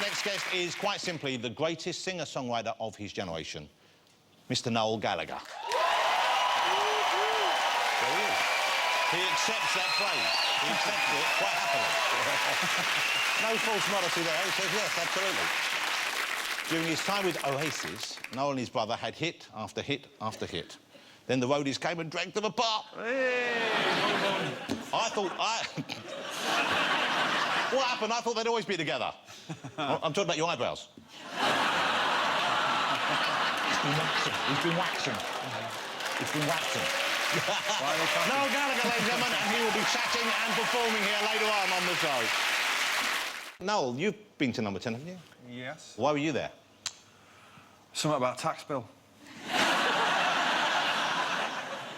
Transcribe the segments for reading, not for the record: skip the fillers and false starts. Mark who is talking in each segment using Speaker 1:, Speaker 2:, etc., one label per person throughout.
Speaker 1: next guest is quite simply the greatest singer-songwriter of his generation, Mr. Noel Gallagher. There he is. He accepts that phrase. He accepts it quite happily. No false modesty there. He says yes, absolutely. During his time with Oasis, Noel and his brother had hit after hit after hit. Then the roadies came and dragged them apart. Hey. I thought... What happened? I thought they'd always be together. I'm talking about your eyebrows. He's been waxing. He's been waxing. Noel Gallagher, ladies and gentlemen, and he will be chatting and performing here later on the show. Noel, you've been to number 10, haven't you?
Speaker 2: Yes.
Speaker 1: Why were you there?
Speaker 2: Something about tax bill.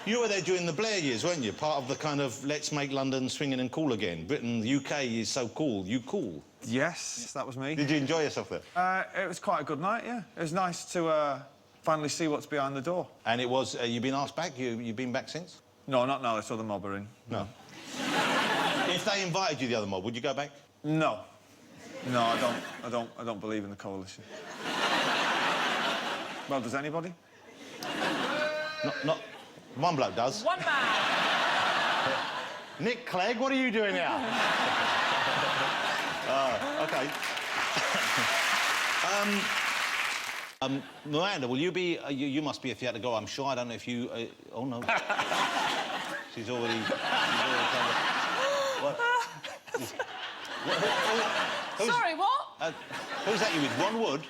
Speaker 1: You were there during the Blair years, weren't you? Part of the kind of let's make London swinging and cool again. Britain, the UK is so cool. You cool?
Speaker 2: Yes, that was me.
Speaker 1: Did you enjoy yourself there?
Speaker 2: It was quite a good night, yeah. It was nice to finally see what's behind the door.
Speaker 1: And it was... you've been asked back? You've been back since?
Speaker 2: No, not now. I saw the mob are in.
Speaker 1: No. If they invited you, the other mob, would you go back?
Speaker 2: No. No, I don't believe in the coalition. Well, does anybody?
Speaker 1: Not... One bloke does.
Speaker 3: One man.
Speaker 1: Nick Clegg, what are you doing here? OK. Miranda, will you be... you must be a theatre goer, I'm sure. I don't know if you... oh, no. She's already... What?
Speaker 3: Sorry, what?
Speaker 1: Who's that you with? Ron Wood?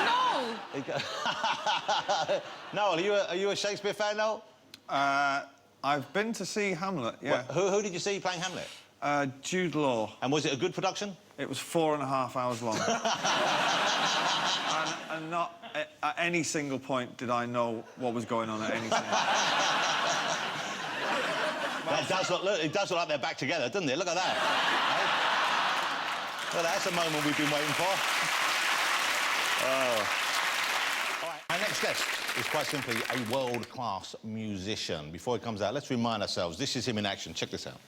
Speaker 3: No.
Speaker 1: Noel, are you a Shakespeare fan, Noel?
Speaker 2: I've been to see Hamlet, yeah.
Speaker 1: Who did you see playing Hamlet?
Speaker 2: Jude Law.
Speaker 1: And was it a good production?
Speaker 2: It was 4.5 hours long. and not at any single point did I know what was going on at any time.
Speaker 1: That does look, it does look like they're back together, doesn't it? Look at that. Hey? Well, that's a moment we've been waiting for. Oh. All right, our next guest is quite simply a world-class musician. Before he comes out, let's remind ourselves, this is him in action. Check this out.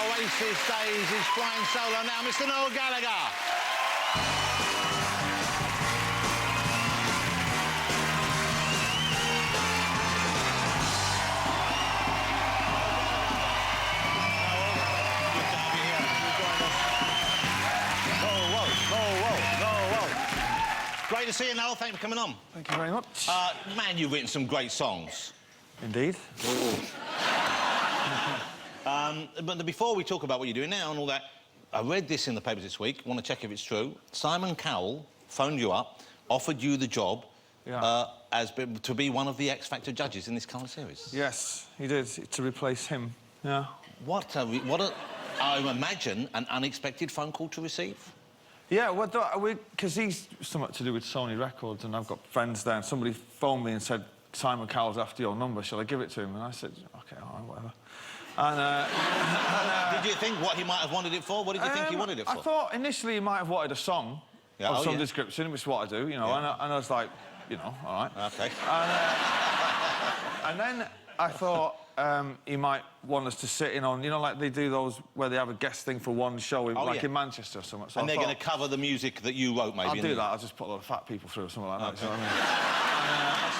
Speaker 1: Oasis days is flying solo now, Mr. Noel Gallagher. Great to see you, Noel. Thanks for coming on.
Speaker 2: Thank you very much.
Speaker 1: Man, you've written some great songs.
Speaker 2: Indeed.
Speaker 1: But before we talk about what you're doing now and all that, I read this in the papers this week. Want to check if it's true. Simon Cowell phoned you up, offered you the job to be one of the X Factor judges in this current series.
Speaker 2: Yes, he did, to replace him. Yeah.
Speaker 1: What a, I imagine, an unexpected phone call to receive.
Speaker 2: Yeah, well, because he's something to do with Sony Records, and I've got friends there, and somebody phoned me and said, Simon Cowell's after your number, shall I give it to him? And I said, OK, all right, whatever. And,
Speaker 1: did you think what he might have wanted it for? What did you think he wanted it for?
Speaker 2: I thought initially he might have wanted a song of some description, which is what I do, you know, and I was like, you know, all right.
Speaker 1: OK.
Speaker 2: And then I thought he might want us to sit in on, you know, like they do those where they have a guest thing for one show, like in Manchester or something. So
Speaker 1: and they're going to cover the music that you wrote, maybe?
Speaker 2: I'll do that. I'll just put a lot of fat people through or something like that. You know what I mean?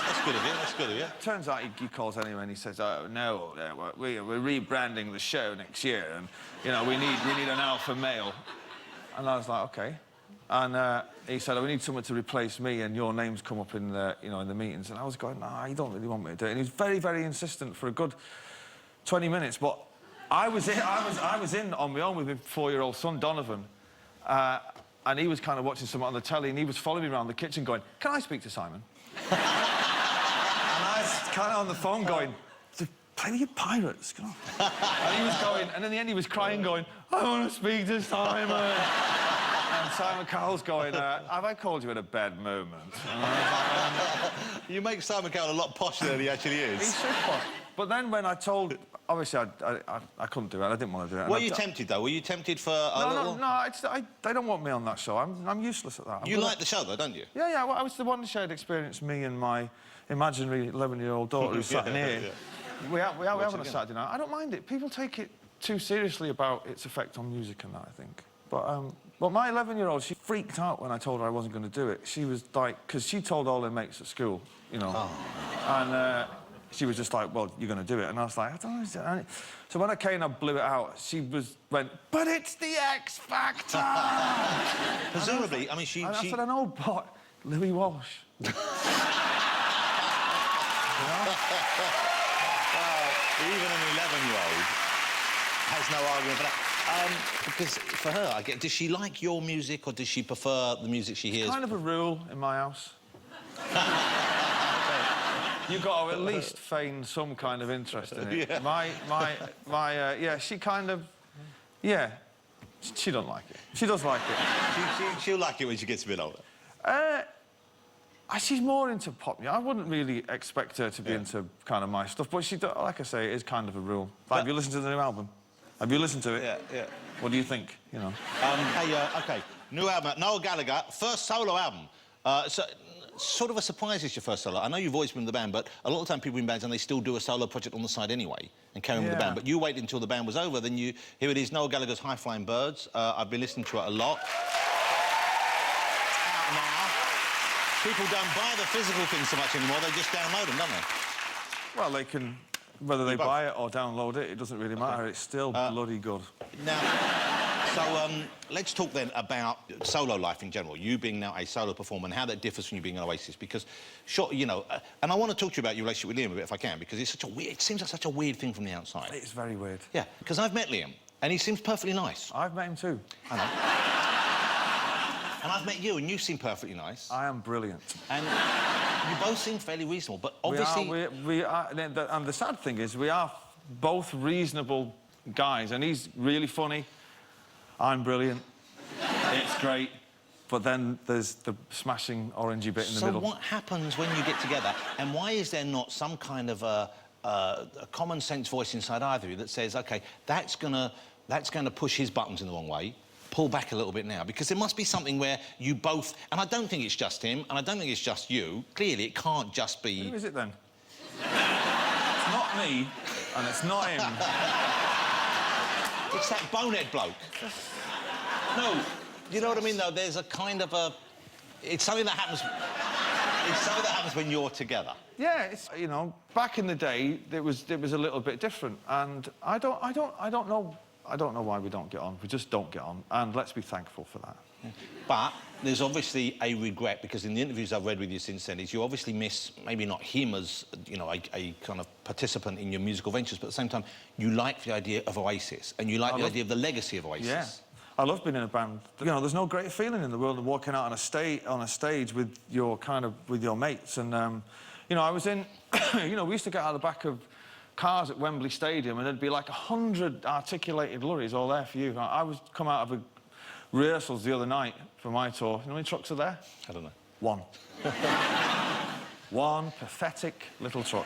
Speaker 1: That's good of you. That's good of you.
Speaker 2: Turns out he calls anyway and he says, "Oh no, we're rebranding the show next year, and you know we need an alpha male." And I was like, "Okay." And he said, "Oh, we need someone to replace me, and your name's come up in the in the meetings." And I was going, "Nah, you don't really want me to do it." And he was very, very insistent for a good 20 minutes. But I was in on my own with my 4-year-old son Donovan. And he was kind of watching something on the telly, and he was following me around the kitchen going, "Can I speak to Simon?" And I was kind of on the phone going, "Play with your pirates, go on." And he was going, and in the end he was crying, going, "I want to speak to Simon." And Simon Cowell's going, "Have I called you at a bad moment?" And I was like,
Speaker 1: You make Simon Cowell a lot posher than he actually is.
Speaker 2: he's so posh. But then when I told... Obviously, I couldn't do it. I didn't want to do it.
Speaker 1: Were you tempted, though? Were you tempted for a little...
Speaker 2: No, they don't want me on that show. I'm useless at that.
Speaker 1: You like the show, though, don't you?
Speaker 2: Yeah, well, I was the one shared experience, me and my imaginary 11-year-old daughter who's sat in here. Yeah. We have on a Saturday night. I don't mind it. People take it too seriously about its effect on music and that, I think. But my 11-year-old, she freaked out when I told her I wasn't going to do it. She was like... Because she told all her mates at school, you know. Oh. And she was just like, "Well, you're going to do it." And I was like, "I don't know." So when I came and I blew it out, she went, "But it's the X Factor!"
Speaker 1: Presumably, I mean, she...
Speaker 2: I said, "I know, but Louis Walsh." You know?
Speaker 1: Well, even an 11-year-old has no argument for that. Because for her, I get... Does she like your music, or does she prefer the music she hears?
Speaker 2: It's kind of a rule in my house. You've got to at least feign some kind of interest in it. Yeah. Yeah, she kind of... Yeah. She don't like it. She does like it.
Speaker 1: She'll like it when she gets a bit older.
Speaker 2: She's more into pop. I wouldn't really expect her to be into kind of my stuff, but like I say, it is kind of a rule. Have you listened to the new album? Have you listened to it?
Speaker 1: Yeah.
Speaker 2: What do you think, you know?
Speaker 1: OK, new album, Noel Gallagher, first solo album. Sort of a surprise it's your first solo. I know you've always been in the band, but a lot of time people in bands and they still do a solo project on the side anyway and carry on with the band. But you waited until the band was over, then here it is, Noel Gallagher's High Flying Birds. I've been listening to it a lot. It's out now. People don't buy the physical things so much anymore, they just download them, don't they?
Speaker 2: Well, they can... Whether they buy it or download it, it doesn't really matter. It's still bloody good.
Speaker 1: Now, so let's talk then about solo life in general. You being now a solo performer and how that differs from you being an Oasis. Because, sure, you know, and I want to talk to you about your relationship with Liam a bit if I can, because it's such a weird... It seems like such a weird thing from the outside.
Speaker 2: It's very weird.
Speaker 1: Yeah, because I've met Liam, and he seems perfectly nice.
Speaker 2: I've met him too.
Speaker 1: I know. And I've met you, and you seem perfectly nice.
Speaker 2: I am brilliant.
Speaker 1: And you both seem fairly reasonable, but obviously...
Speaker 2: We are, and the sad thing is, we are both reasonable guys, and he's really funny. I'm brilliant. It's great. But then there's the smashing orangey bit in the middle.
Speaker 1: So what happens when you get together, and why is there not some kind of a common-sense voice inside either of you that says, OK, that's gonna push his buttons in the wrong way, pull back a little bit now, because there must be something where you both... And I don't think it's just him, and I don't think it's just you. Clearly, it can't just be...
Speaker 2: Who is it, then? It's not me, and it's not him.
Speaker 1: It's that bonehead bloke. No, you know what I mean, though? There's a kind of a... It's something that happens... It's something that happens when you're together.
Speaker 2: Yeah, it's, you know, back in the day, it was a little bit different, and I don't know why we don't get on. We just don't get on, and let's be thankful for that.
Speaker 1: Yeah. But there's obviously a regret, because in the interviews I've read with you since then, is you obviously miss, maybe not him as, you know, a kind of participant in your musical ventures, but at the same time, you like the idea of Oasis, and you like the idea of the legacy of Oasis.
Speaker 2: Yeah. I love being in a band. You know, there's no greater feeling in the world than walking out on a stage with your mates. And you know, I was in, you know, we used to get out of the back of cars at Wembley Stadium, and there'd be like 100 articulated lorries all there for you. I was come out of a rehearsals the other night for my tour. You know how many trucks are there?
Speaker 1: I don't know.
Speaker 2: One. One pathetic little truck.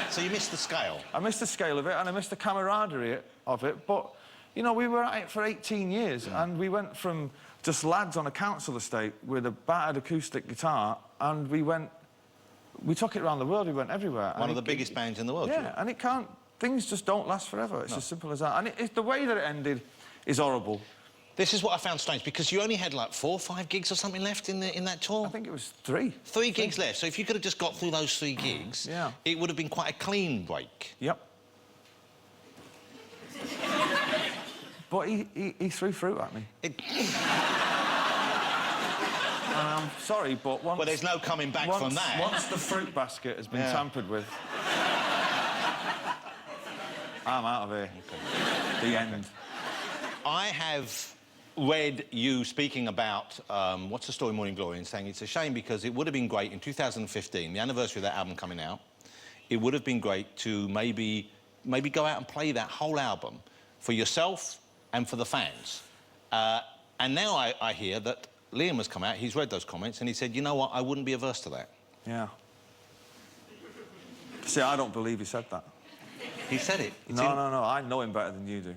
Speaker 1: So you missed the scale?
Speaker 2: I missed the scale of it, and I missed the camaraderie of it, but, you know, we were at it for 18 years, and we went from just lads on a council estate with a battered acoustic guitar, and we took it around the world, we went everywhere.
Speaker 1: One of the biggest bands in the world.
Speaker 2: Yeah, and it can't... Things just don't last forever. It's as simple as that. And the way that it ended is horrible.
Speaker 1: This is what I found strange, because you only had, like, 4 or 5 gigs or something left in that tour?
Speaker 2: I think it was 3.
Speaker 1: 3 gigs left. So if you could have just got through those 3 gigs, it would have been quite a clean break.
Speaker 2: Yep. But he threw fruit at me. And I'm sorry, but once...
Speaker 1: Well, there's no coming back from that.
Speaker 2: Once the fruit basket has been tampered with... I'm out of here. Okay. The end.
Speaker 1: I have read you speaking about What's the Story, Morning Glory, and saying it's a shame because it would have been great in 2015, the anniversary of that album coming out, it would have been great to maybe go out and play that whole album for yourself and for the fans. And now I hear that Liam has come out, he's read those comments, and he said, you know what, I wouldn't be averse to that.
Speaker 2: Yeah. See, I don't believe he said that.
Speaker 1: He said it.
Speaker 2: No, I know him better than you do.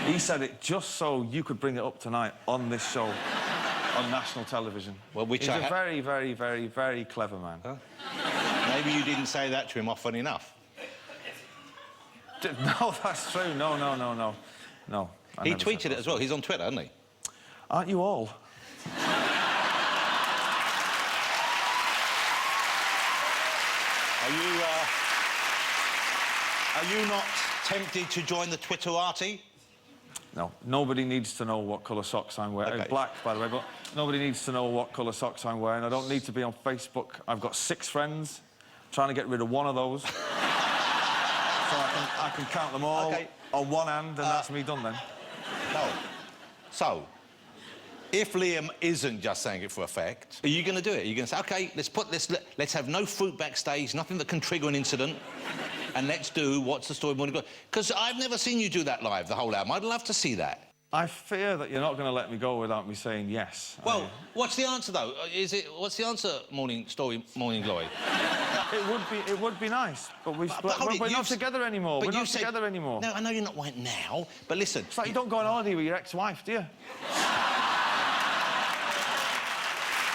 Speaker 2: He said it just so you could bring it up tonight on this show, on national television. Well, he's a very, very, very, very clever man.
Speaker 1: Huh? Maybe you didn't say that to him often enough.
Speaker 2: No, that's true. No.
Speaker 1: He tweeted it as well. He's on Twitter, isn't he?
Speaker 2: Aren't you all?
Speaker 1: Are you not tempted to join the Twitterati?
Speaker 2: No, nobody needs to know what colour socks I'm wearing.
Speaker 1: Okay.
Speaker 2: Black, by the way, but nobody needs to know what colour socks I'm wearing. I don't need to be on Facebook. I've got 6 friends. I'm trying to get rid of one of those. So I can count them all on one hand, and that's me done then.
Speaker 1: No. So, if Liam isn't just saying it for effect, are you going to do it? Are you going to say, OK, let's have no fruit backstage, nothing that can trigger an incident, and let's do What's the Story, Morning Glory? Because I've never seen you do that live, the whole album. I'd love to see that.
Speaker 2: I fear that you're not going to let me go without me saying yes.
Speaker 1: Well, what's the answer, though? What's the answer, Morning Story, Morning Glory?
Speaker 2: It would be nice, but we're not together anymore. We're not together anymore.
Speaker 1: No, I know you're not right now, but listen...
Speaker 2: It's like you don't go on holiday with your ex-wife, do you?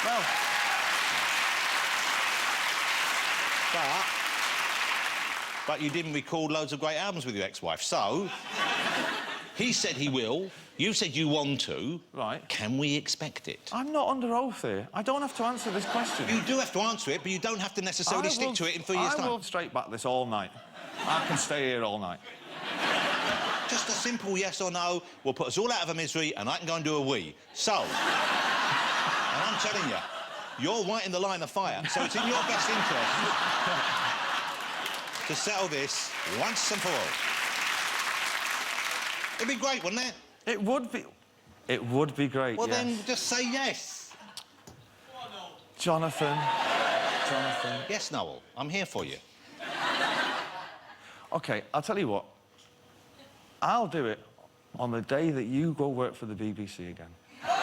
Speaker 2: Well...
Speaker 1: But you didn't record loads of great albums with your ex-wife, so... He said he will. You said you want to.
Speaker 2: Right.
Speaker 1: Can we expect it?
Speaker 2: I'm not under oath here. I don't have to answer this question.
Speaker 1: You do have to answer it, but you don't have to necessarily stick to it in 3 years' time.
Speaker 2: I will straight back this all night. I can stay here all night.
Speaker 1: Just a simple yes or no will put us all out of a misery, and I can go and do a wee. So, and I'm telling you, you're right in the line of fire, so it's in your best interest to settle this once and for all. It'd be great, wouldn't it?
Speaker 2: It would be. It would be great,
Speaker 1: Well,
Speaker 2: yes.
Speaker 1: then, just say yes.
Speaker 2: Jonathan.
Speaker 1: Yes, Noel, I'm here for you.
Speaker 2: OK, I'll tell you what. I'll do it on the day that you go work for the BBC again.
Speaker 1: Well,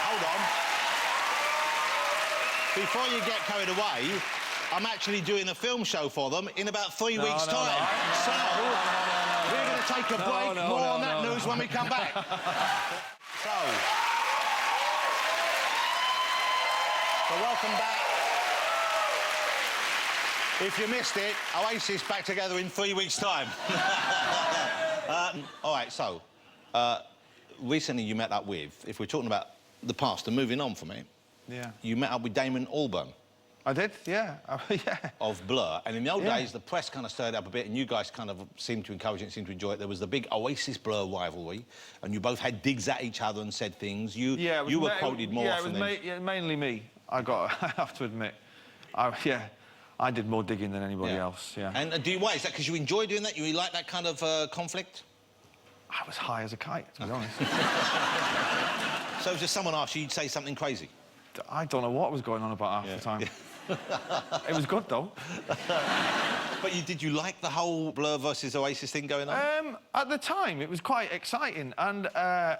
Speaker 1: hold on. Before you get carried away, I'm actually doing a film show for them in about 3 weeks' time. So, we're going to take a break. More on that news when we come back. So, welcome back. If you missed it, Oasis back together in 3 weeks' time. All right, so, recently you met up with, if we're talking about the past and moving on from it,
Speaker 2: Yeah.
Speaker 1: you met up with Damon Albarn.
Speaker 2: I did, yeah. Yeah.
Speaker 1: Of Blur. And in the old days, the press kind of stirred up a bit, and you guys kind of seemed to encourage it, seemed to enjoy it. There was the big Oasis-Blur rivalry, and you both had digs at each other and said things. You were quoted more often than...
Speaker 2: Yeah, mainly me. I have to admit. I did more digging than anybody else, yeah.
Speaker 1: And why? Is that because you enjoy doing that? You like that kind of conflict?
Speaker 2: I was high as a kite, to be honest.
Speaker 1: So if just someone asked you, you'd say something crazy?
Speaker 2: I don't know what was going on about half the time. It was good, though.
Speaker 1: But did you like the whole Blur versus Oasis thing going on?
Speaker 2: At the time, it was quite exciting, and I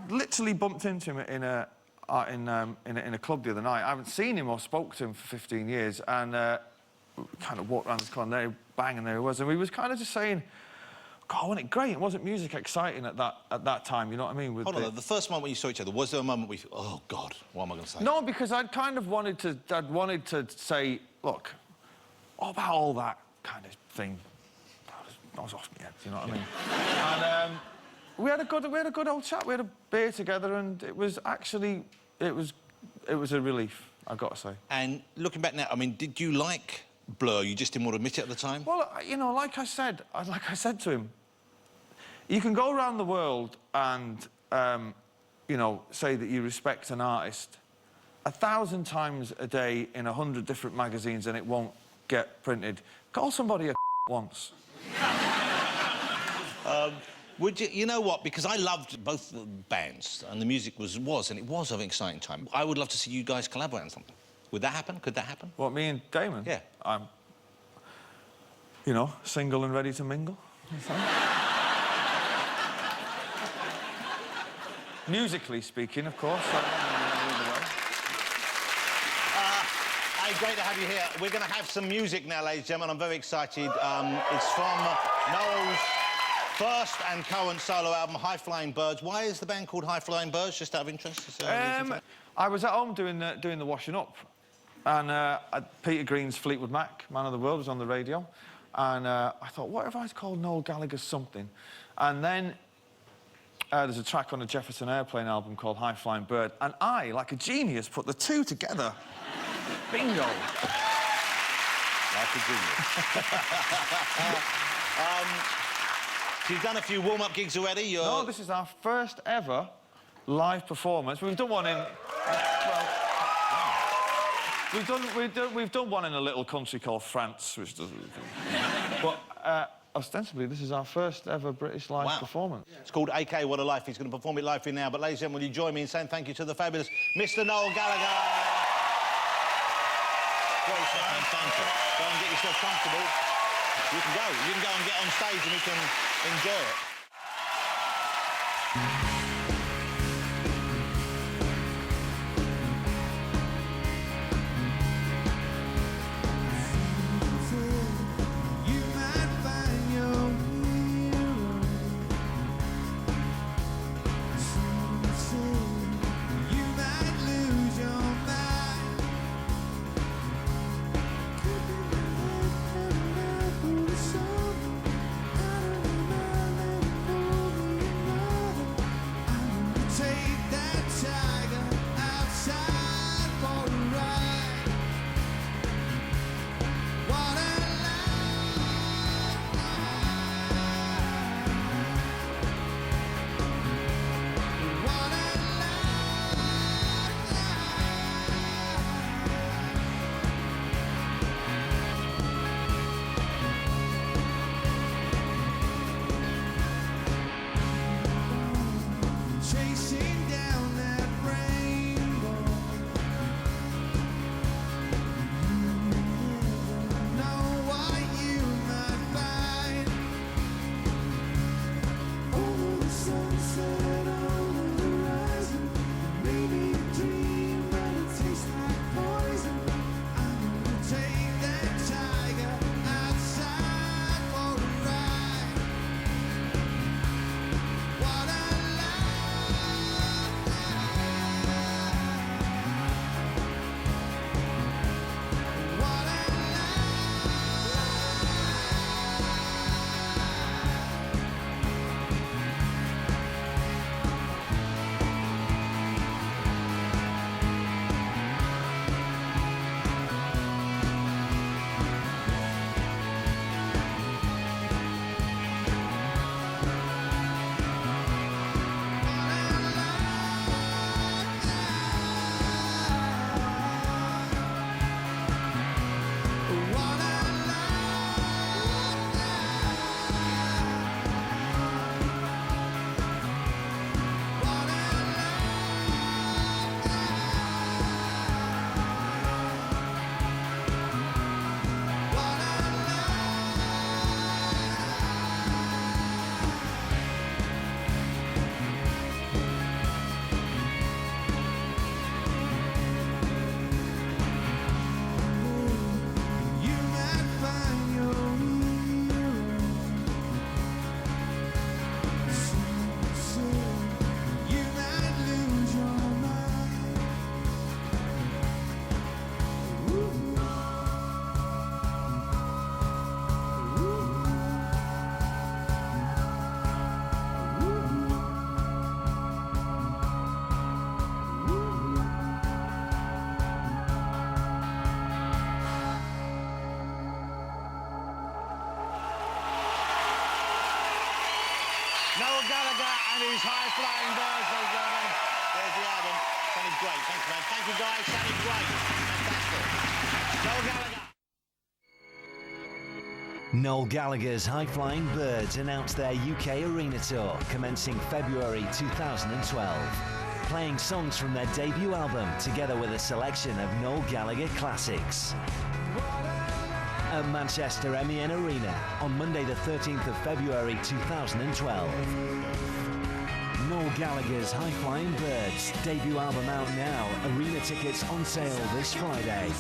Speaker 2: literally bumped into him in a club the other night. I haven't seen him or spoke to him for 15 years, and kind of walked around this corner, there, bang, and there he was, and we was kind of just saying, God, wasn't it great? Wasn't music exciting at that time, you know what I mean?
Speaker 1: Hold on, the first moment when you saw each other, was there a moment where you thought, oh, God, what am I going to say?
Speaker 2: No, because I'd kind of wanted to say, look, what about all that kind of thing? I was off my head, you know what I mean? And we had a good old chat. We had a beer together, and it was actually, it was a relief, I've got to say. And
Speaker 1: looking back now, I mean, did you like Blur? You just didn't want to admit it at the time?
Speaker 2: Well, you know, like I said to him, you can go around the world and, you know, say that you respect an artist 1,000 times a day in 100 different magazines, and it won't get printed. Call somebody a once.
Speaker 1: Would you... You know what? Because I loved both the bands, and the music was and it was an exciting time. I would love to see you guys collaborate on something. Would that happen? Could that happen?
Speaker 2: What, me and Damon?
Speaker 1: Yeah.
Speaker 2: I'm, you know, single and ready to mingle. Musically speaking, of course.
Speaker 1: Hey, great to have you here. We're going to have some music now, ladies and gentlemen. I'm very excited. It's from Noel's first and current solo album, High Flying Birds. Why is the band called High Flying Birds, just out of interest?
Speaker 2: I was at home doing the washing up, and Peter Green's Fleetwood Mac, Man of the World, was on the radio, and I thought, what if I was called Noel Gallagher something? And then there's a track on a Jefferson Airplane album called High Flying Bird, and I, like a genius, put the two together. Bingo.
Speaker 1: Like a genius. So you've done a few warm-up gigs already?
Speaker 2: No, this is our first ever live performance. We've done one in... Well, we've done one in a little country called France, which doesn't... But ostensibly, this is our first ever British live performance. It's
Speaker 1: called AK What a Life. He's going to perform it live for you now. But ladies and gentlemen, will you join me in saying thank you to the fabulous Mr. Noel Gallagher? Great stuff, thank you. Go and get yourself comfortable. You can go. You can go and get on stage and we can enjoy it. Noel Gallagher and his High Flying Birds, ladies and gentlemen. There's the album. Sounded great. Thanks, man. Thank you, guys. Sounded great. Fantastic. Noel Gallagher.
Speaker 4: Noel Gallagher's High Flying Birds announced their UK arena tour commencing February 2012, playing songs from their debut album together with a selection of Noel Gallagher classics. At Manchester MEN Arena on Monday the 13th of February 2012. Noel Gallagher's High Flying Birds debut album out now, arena tickets on sale this Friday.